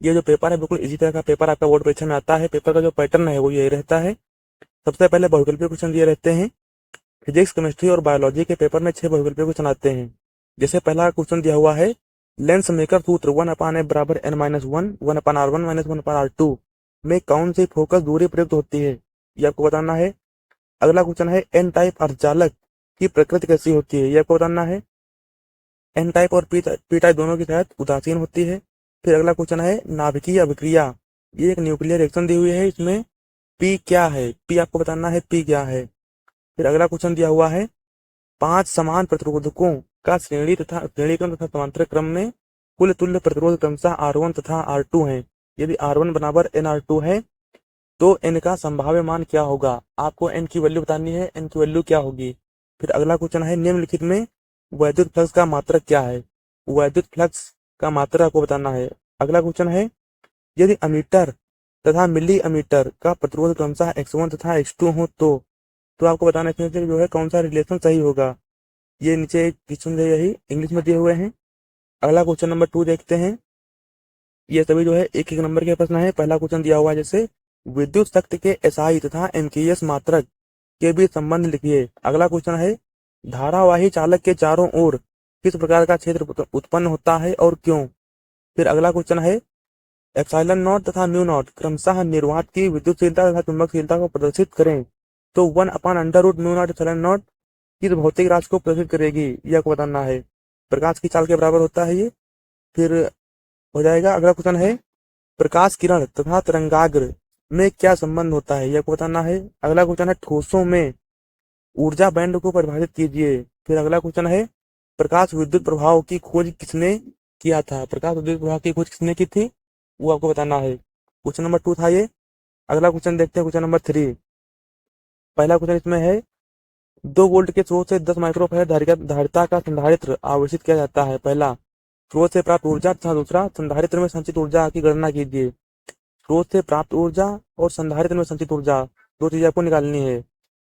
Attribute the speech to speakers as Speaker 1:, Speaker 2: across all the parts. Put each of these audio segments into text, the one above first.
Speaker 1: ये जो पेपर है बिल्कुल इसी तरह का पेपर आपका बोर्ड परीक्षा में आता है। पेपर का जो पैटर्न है वो यही रहता है। सबसे पहले बहुविकल्पीय क्वेश्चन दिए रहते हैं। फिजिक्स, केमिस्ट्री और बायोलॉजी के पेपर में 6 बहुविकल्पीय क्वेश्चन आते हैं। जैसे पहला क्वेश्चन दिया हुआ है, लेंस मेकर सूत्र 1/n बराबर n-1 1/r1 1/r2 में कौन सी फोकस दूरी प्रयुक्त होती है, ये आपको बताना है। अगला क्वेश्चन है, एन टाइप अर्धचालक की प्रकृति कैसी होती है, ये आपको बताना है। एन टाइप और पी टाइप दोनों की तहत उदासीन होती है। फिर अगला क्वेश्चन है, नाभिकीय अभिक्रिया, ये एक न्यूक्लियर रिएक्शन दी हुई है, इसमें पी क्या है, पी आपको बताना है पी क्या है। फिर अगला क्वेश्चन दिया हुआ है, 5 समान प्रतिरोधकों का श्रेणीक्रम तथा समांतर क्रम में कुल तुल्य प्रतिरोध क्रमशः R1 तथा R2 है। यदि R1 बराबर nR2 है तो n का संभाव्य मान क्या होगा, आपको n की वैल्यू बतानी है, n की वैल्यू क्या होगी। फिर अगला क्वेश्चन है, निम्नलिखित में वैद्युत फ्लक्स का मात्रक क्या है, वैद्युत फ्लक्स का मात्रक आपको बताना है। अगला क्वेश्चन है, यदि अमीटर तथा मिली अमीटर का प्रतिरोध क्रमशः X1 तथा X2 हो तो आपको बताना है इसमें जो है कौन सा रिलेशन सही होगा। ये नीचे क्वेश्चन है, यही इंग्लिश में दिए हुए हैं। अगला क्वेश्चन नंबर 2 देखते हैं। ये सभी जो है एक एक नंबर के प्रश्न है। पहला क्वेश्चन दिया हुआ है, जैसे विद्युत शक्ति के एसआई तथा एमकेएस मात्रक के बीच संबंध लिखिए। अगला क्वेश्चन है, धारावाही चालक के चारों ओर किस प्रकार का क्षेत्र उत्पन्न होता है और क्यों। फिर अगला क्वेश्चन है, एप्सिलॉन नॉट तथा म्यू नॉट क्रमशः निर्वात की विद्युतशीलता तथा चुंबकशीलता को प्रदर्शित करें तो 1/√म्यू नॉट एप्सिलॉन नॉट किस भौतिक राशि को प्रदर्शित करेगी, यह आपको बताना है। प्रकाश की चाल के बराबर होता है ये। फिर हो जाएगा। अगला क्वेश्चन है, प्रकाश किरण तथा तरंगाग्र में क्या संबंध होता है, यह आपको बताना है। अगला क्वेश्चन है, ठोसों में ऊर्जा बैंड को परिभाषित कीजिए। फिर अगला क्वेश्चन है, प्रकाश विद्युत प्रभाव की खोज किसने किया था, प्रकाश विद्युत प्रभाव की खोज किसने की थी, वो आपको बताना है। क्वेश्चन नंबर 2 था ये। अगला क्वेश्चन देखते हैं, क्वेश्चन नंबर 3। पहला क्वेश्चन इसमें है, 2 वोल्ट के स्रोत से 10 माइक्रोफैराड धारिता का संधारित्र आवेशित किया जाता है। पहला, स्रोत से प्राप्त ऊर्जा तथा दूसरा, संधारित्र में संचित ऊर्जा की गणना कीजिए। स्रोत से प्राप्त ऊर्जा और संधारित्र में संचित ऊर्जा, दो चीजें आपको निकालनी है।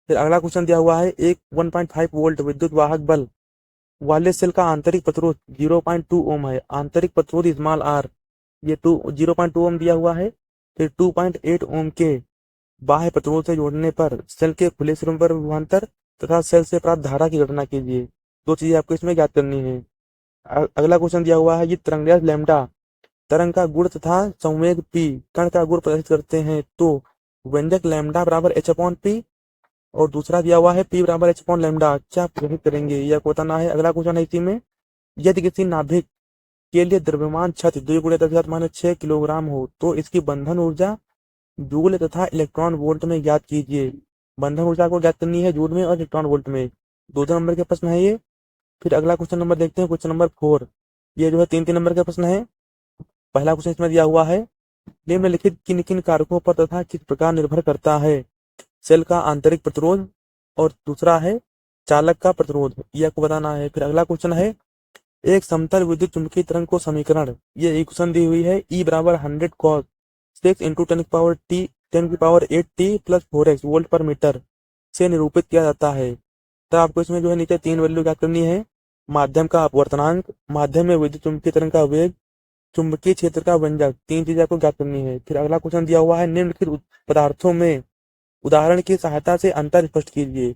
Speaker 1: फिर अगला क्वेश्चन दिया हुआ है, एक 1.5 वोल्ट विद्युत वाहक बल वाले सेल का आंतरिक प्रतिरोध 0.2 ओम है। आंतरिक प्रतिरोध स्मॉल आर, ये 0.2 ओम दिया हुआ है। फिर 2.8 ओम के बाह्य प्रतिरोध से जोड़ने पर सेल के खुले सिरों पर विभवांतर तथा सेल से प्राप्त धारा की गणना कीजिए। दो चीजें आपको इसमें ज्ञात करनी है। अगला क्वेश्चन दिया हुआ है, ये तरंगदैर्घ्य लैम्डा तरंग का गुण तथा संवेग पी कण का गुण प्रदर्शित करते हैं तो व्यंजक लैम्डा बराबर h/p और दूसरा दिया हुआ है p बराबर h/लैम्डा क्या प्रदर्शित करेंगे, यह आपको बताना है। अगला क्वेश्चन है इसी में, यदि किसी नाभिक के लिए द्रव्यमान छत 2 × 10⁻6 किलोग्राम हो तो इसकी बंधन ऊर्जा जूल तथा इलेक्ट्रॉन वोल्ट में ज्ञात कीजिए। बंधन ऊर्जा को ज्ञात करनी है जूल में और इलेक्ट्रॉन वोल्ट में। 2 नंबर के प्रश्न है ये। फिर अगला क्वेश्चन नंबर देखते हैं, क्वेश्चन नंबर 4। ये जो है 3 नंबर के प्रश्न है। पहला क्वेश्चन इसमें दिया हुआ है, निम्नलिखित किन किन कारकों पर तथा किस प्रकार निर्भर करता है सेल का आंतरिक प्रतिरोध, और दूसरा है चालक का प्रतिरोध, ये आपको बताना है। फिर अगला क्वेश्चन है, एक समतल विद्युत चुंबकीय तरंग को समीकरण, ये इक्वेशन दी हुई है, E बराबर 100 cos 6 × 10⁸ प्लस 4x वोल्ट पर मीटर से निरूपित किया जाता है। तो आपको इसमें जो है नीचे 3 वैल्यू ज्ञात करनी है। माध्यम का अपवर्तनांक, माध्यम में विद्युत चुंबकीय तरंग का वेग, चुंबकीय क्षेत्र का व्यंजक, 3 चीजें आपको ज्ञात करनी है। फिर अगला क्वेश्चन दिया हुआ है, निम्नलिखित पदार्थों में उदाहरण की सहायता से अंतर स्पष्ट कीजिए।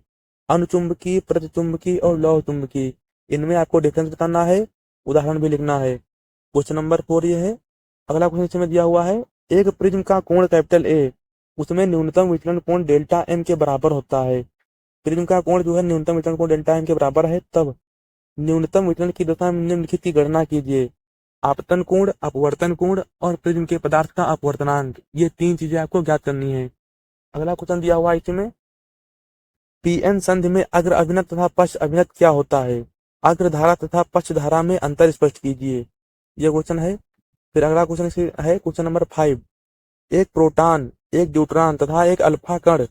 Speaker 1: अनुचुंबकीय, प्रतिचुंबकीय और लौह चुंबकीय, इनमें आपको डिफरेंस बताना है, उदाहरण भी लिखना है। क्वेश्चन नंबर 4 ये है। अगला क्वेश्चन इसमें दिया हुआ है, एक प्रिज्म का कोण कैपिटल ए, उसमें न्यूनतम विचलन कोण डेल्टा एम के बराबर होता है। प्रिज्म का कोण जो है न्यूनतम विचलन कोण डेल्टा एम के बराबर है, तब न्यूनतम विचलन की दशा में निम्नलिखित की गणना कीजिए। आपतन कोण, अपवर्तन कोण और प्रिज्म के पदार्थ का अपवर्तनांक, ये 3 चीजें आपको ज्ञात करनी है। अगला क्वेश्चन दिया हुआ है इसमें, पीएन संधि में अग्र अभिनत तथा पश्च अभिनत क्या होता है, अग्र धारा तथा पश्च धारा में अंतर स्पष्ट कीजिए, ये क्वेश्चन है। फिर अगला क्वेश्चन है क्वेश्चन नंबर 5। एक प्रोटॉन, एक न्यूट्रॉन तथा एक अल्फा कण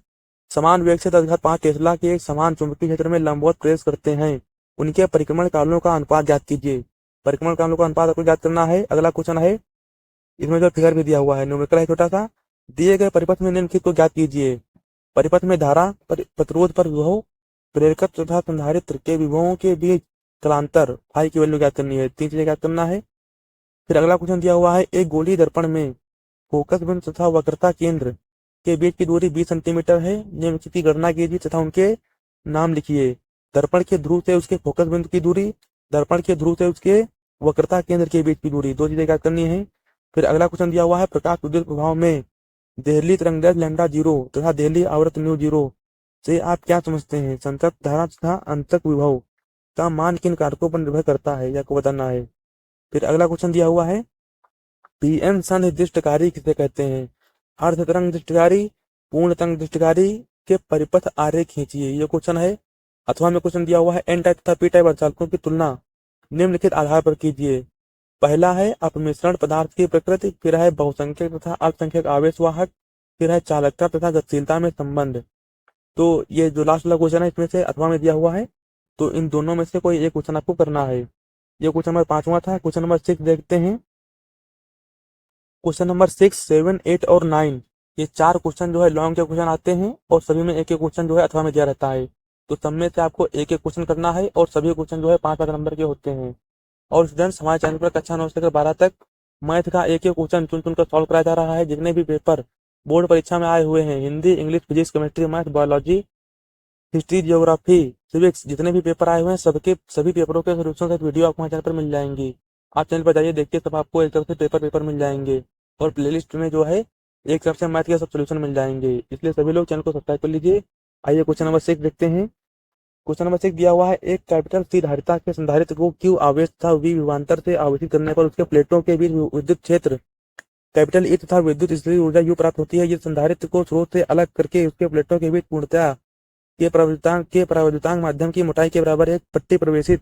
Speaker 1: समान वेग से 10⁵ टेस्ला के एक समान चुंबकीय क्षेत्र में लंबवत प्रवेश करते हैं, उनके परिक्रमण कालों का अनुपात ज्ञात कीजिए। परिक्रमण कालों का अनुपात आपको ज्ञात करना है। अगला क्वेश्चन है, इसमें जो फिगर भी दिया हुआ है, न्यूमेरिकल है छोटा सा, दिए गए परिपथ में निम्नलिखित को ज्ञात कीजिए। परिपथ में धारा, प्रतिरोध पर विभव, प्रेरकत्व तथा संधारित्र के विभवों के बीच कलांतर फाई की वैल्यू ज्ञात करनी है। 3 चीजें ज्ञात करना है। फिर अगला क्वेश्चन दिया हुआ है, एक गोलीय दर्पण में फोकस बिंदु तथा वक्रता केंद्र के बीच की दूरी 20 सेंटीमीटर है। निम्नलिखित की गणना कीजिए तथा उनके नाम लिखिए। दर्पण के ध्रुव से उसके फोकस बिंदु की दूरी, दर्पण के ध्रुव से उसके वक्रता केंद्र के बीच की दूरी, दो चीजें याद करनी है। फिर अगला क्वेश्चन दिया हुआ है, प्रकाश विद्युत प्रभाव में देहली तरंगदैर्घ्य लैम्डा 0 तथा देहली आवृत्त म्यू 0 से आप क्या समझते हैं? संतृप्त धारा तथा अंतक विभव का मान किन कारकों पर निर्भर करता है, यह को बताना है। फिर अगला क्वेश्चन दिया हुआ है, पीएम संदृष्टकारी किसे कहते हैं? अर्ध तरंग दृष्टिकारी, पूर्ण तरंग दृष्टिकारी के परिपथ आरेख खींचिए, ये क्वेश्चन है। अथवा में क्वेश्चन दिया हुआ है, एन टाइप तथा पी टाइप अर्धचालकों की तुलना निम्नलिखित आधार पर कीजिए। पहला है अपमिश्रण पदार्थ की प्रकृति, फिर है बहुसंख्यक तथा अल्पसंख्यक आवेशवाहक, फिर है चालकता तथा गतिशीलता में संबंध। तो ये जो लास्ट वाला क्वेश्चन है इसमें से अथवा में दिया हुआ है, तो इन दोनों में से कोई एक क्वेश्चन आपको करना है। ये क्वेश्चन नंबर 5वां था। क्वेश्चन नंबर 6 देखते हैं। क्वेश्चन नंबर 6, 7, 8 और 9, ये 4 क्वेश्चन जो है लॉन्ग के क्वेश्चन आते हैं और सभी में एक एक क्वेश्चन जो है अथवा में दिया रहता है। तो सब में से आपको एक एक क्वेश्चन करना है और सभी क्वेश्चन जो है 5-5 नंबर के होते हैं। और स्टूडेंट्स, हमारे चैनल पर कक्षा 9 से 12 तक मैथ का एक एक क्वेश्चन चुन चुन कर सॉल्व कराया जा रहा है। जितने भी पेपर बोर्ड परीक्षा में आए हुए हैं, Hindi, English, physics, chemistry, math, biology, history, geography, civics, जितने भी पेपर आए हुए हैं सभी पेपरों के सोल्यूशन सहित वीडियो आपको हमारे चैनल पर मिल जाएंगी। आप चैनल पर जाइए, देखिए, सब आपको एक तरफ से पेपर मिल जाएंगे और प्लेलिस्ट में जो है एक तरफ से मैथ के सब सोल्यूशन मिल जाएंगे। इसलिए सभी लोग चैनल को सब्सक्राइब कर लीजिए। आइए क्वेश्चन नंबर 6 देखते हैं। क्वेश्चन नंबर 6 दिया हुआ है, एक कैपिटल सी धारिता के संधारित्र को क्यू आवेश तथा वी विभवांतर से आवेशित करने पर उसके प्लेटों के बीच विद्युत क्षेत्र कैपिटल ई तथा विद्युत स्थिति ऊर्जा यू प्राप्त होती है। ये संधारित्र को स्रोत से अलग करके उसके प्लेटों के बीच पूर्णतया के प्रवृत्तांक माध्यम की मोटाई के बराबर एक पट्टी प्रवेशित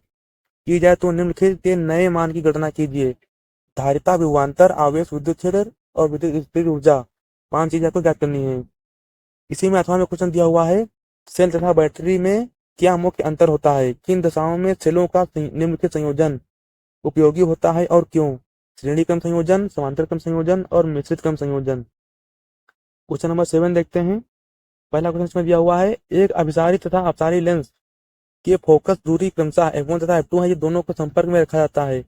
Speaker 1: की जाए तो निम्नलिखित के नए मान की गणना कीजिए। धारिता, विभवांतर, आवेश, विद्युत क्षेत्र और विद्युत स्थिति ऊर्जा, 5 चीजें आपको ज्ञात करनी है। इसी में अथवा में क्वेश्चन दिया हुआ है, सेल तथा बैटरी में क्या मुख्य अंतर होता है? किन दशाओं में सेलों का निम्नलिखित संयोजन उपयोगी होता है और क्यों? श्रेणी क्रम संयोजन, समांतर क्रम संयोजन और मिश्रित क्रम संयोजन। क्वेश्चन नंबर 7 देखते हैं। पहला क्वेश्चन इसमें दिया हुआ है, एक अभिसारी तथा अपसारी लेंस के फोकस दूरी क्रमशः f1 तथा f2 है, ये दोनों को संपर्क में रखा जाता है।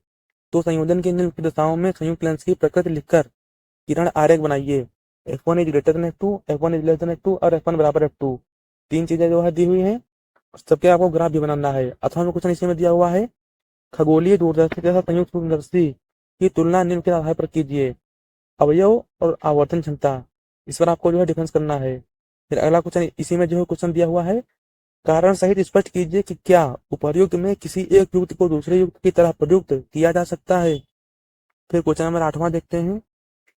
Speaker 1: तो संयोजन की निम्नलिखित दशाओं में संयुक्त लेंस की प्रकृति लिखकर किरण आरेख बनाइए। f1 is greater than f2, f1 is less than f2 और f1 बराबर f2। 3 चीजें जो है दी हुई हैं, सबके आपको ग्राफ भी बनाना है। अथवा में क्वेश्चन इसमें दिया हुआ है, खगोलीय दूरदर्शी तथा संयुक्त सूक्ष्मदर्शी की तुलना निम्नलिखित आधार पर कीजिए। अवयव और आवर्तन क्षमता, इस पर आपको जो है डिफरेंस करना है। फिर अगला क्वेश्चन इसी में जो है क्वेश्चन दिया हुआ है, कारण सहित स्पष्ट कीजिए कि क्या उपर्युक्त में किसी एक युक्त को दूसरे युक्त की तरह प्रयुक्त किया जा सकता है। फिर क्वेश्चन नंबर 8वां देखते हैं।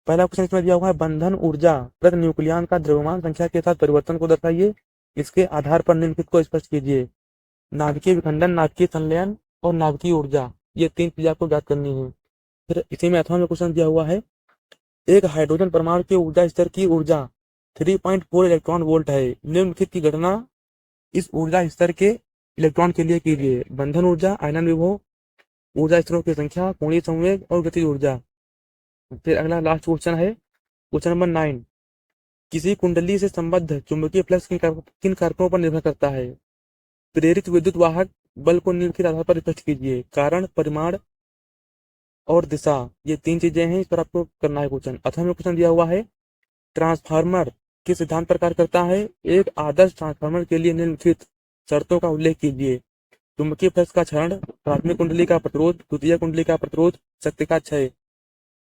Speaker 1: पहला क्वेश्चन इसमें दिया हुआ है, बंधन ऊर्जा प्रति न्यूक्लियन का द्रव्यमान संख्या के साथ परिवर्तन को दर्शाइए। इसके आधार पर निम्नलिखित को स्पष्ट कीजिए। नाभिकीय विखंडन, नाभिकीय संलयन और नाभिकीय ऊर्जा, ये 3 चीजें आपको याद करनी है। फिर इसी में अथवा में क्वेश्चन दिया हुआ है, एक हाइड्रोजन परमाणु के ऊर्जा स्तर की ऊर्जा 3.4 इलेक्ट्रॉन वोल्ट है। निम्नलिखित की गणना इस ऊर्जा स्तर के इलेक्ट्रॉन के लिए कीजिए। बंधन ऊर्जा, आयनन विभव, ऊर्जा स्तरों की संख्या, कोणीय संवेग और गतिज ऊर्जा। फिर अगला लास्ट क्वेश्चन है क्वेश्चन नंबर 9, किसी कुंडली से संबद्ध चुंबकीय फ्लक्स किन कारकों पर निर्भर करता है? प्रेरित विद्युत वाहक बल को निम्नलिखित आधार पर स्पष्ट कीजिए। कारण, परिमाण और दिशा, ये 3 चीजें हैं, इस पर आपको करना है क्वेश्चन। अथवा में क्वेश्चन दिया हुआ है, ट्रांसफार्मर किस सिद्धांत पर कार्य करता है? एक आदर्श ट्रांसफार्मर के लिए निम्नलिखित शर्तों का उल्लेख कीजिए। चुंबकीय फ्लक्स का क्षरण, प्राथमिक कुंडली का प्रतिरोध, द्वितीय कुंडली का प्रतिरोध, शक्ति का क्षय।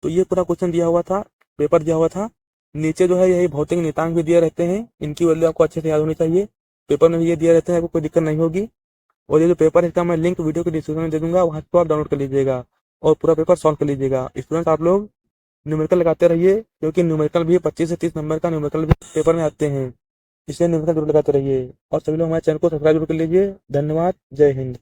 Speaker 1: तो ये पूरा क्वेश्चन दिया हुआ था, पेपर दिया हुआ था। नीचे जो है यही भौतिक नियतांक भी दिए रहते हैं, इनकी वैल्यू आपको अच्छे से याद होनी चाहिए। पेपर में भी ये दिए रहते हैं, आपको कोई दिक्कत नहीं होगी। और ये जो पेपर है इसका मैं लिंक वीडियो के डिस्क्रिप्शन में दे दूंगा, वहां पर आप डाउनलोड कर लीजिएगा और पूरा पेपर सॉल्व कर लीजिएगा। स्टूडेंट्स, आप लोग न्यूमेरिकल लगाते रहिए, क्योंकि न्यूमेरिकल भी 25 से 30 नंबर का न्यूमेरिकल भी पेपर में आते हैं, इसलिए न्यूमेरिकल जरूर लगाते रहिए। और सभी लोग हमारे चैनल को सब्सक्राइब जरूर कर लीजिए। धन्यवाद। जय हिंद।